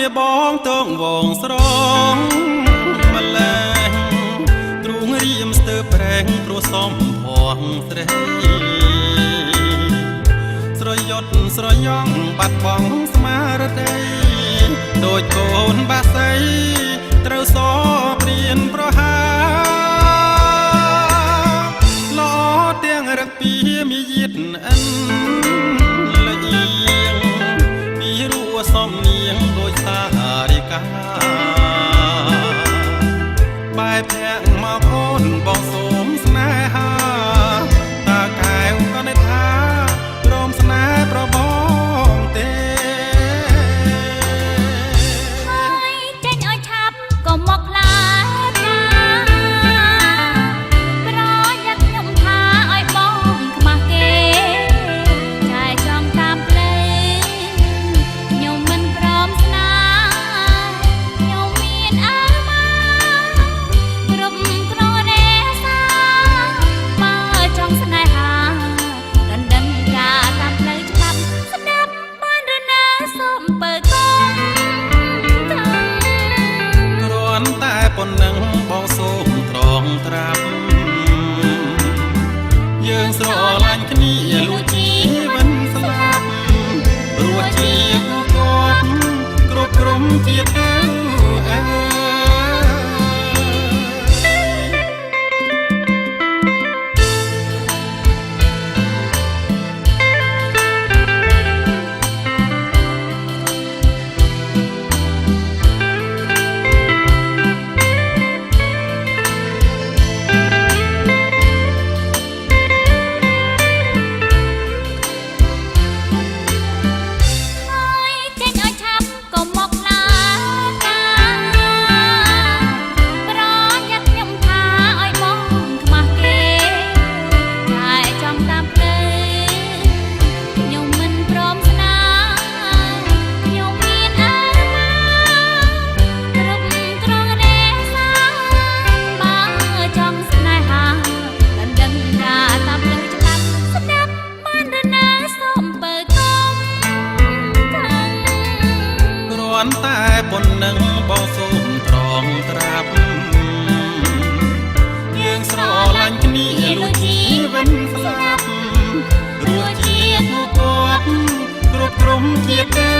មានបងតងវងស្រងម្លេះទ្រូងរៀមស្ទើប្រេងព្រោះសំភ័ងស្រីស្រយត់ស្រយង់បាត់បង់ស្មារតីដូចកូនបាសីត្រូវសព្រៀនប្រហាលោទាំងរកពីមានយិតអិនលៀងពីរួសំនៀងដូចសារិកាបែបភាក់មកអូនបងសូមស្នេហាតាកែវក៏ได้ថាព្រមស្នេហ៍ប្របងទេហើយចេញឲ្យឆាប់ក៏មកឡាណាប្រយ័ត្នខ្ញុំថាឲ្យបងខ្មាស់គេចាយចំតាមផ្លូវខ្ញុំមិនព្រមស្នេហ៍ខ្ញុំមានអាម៉ាគ្រប់គ្រងរេសាបើចង់ស្នេហាដណ្ដឹងការតាមផ្លូវច្បាប់ស្ដាប់បានឬណាសូមបើកុំគ្រាន់តែប៉ុណ្ណឹងបងសូមត្រងត្រាប់យើងស្រឡាញ់គ្នាលួចជីវិតស្លាប់ព្រោះជាគូគប់គ្រប់ក្រុមជាតិអើហើយចេញឲ្យឆាប់ក៏មកឡាកាប្រយ័ត្នខ្ញុំថាឲ្យបងខ្មាស់គេតែចង់តាមផ្លូវខ្ញុំមិនព្រមស្នេហ៍ខ្ញុំមានអាម៉ាគ្រប់គ្រងរេសាបើចង់ស្នេហាដណ្ដឹងការតាមផ្លូវច្បាប់ស្ដាប់បានឬណាសូមបើកុំគ្រាន់តែប៉ុណ្ណឹងបងសូមត្រងត្រាប់យើងស្រឡាញ់គ្នាលួចជីវិតស្លាប់រួចជាគូគប់គ្រប់ក្រុមជាតិ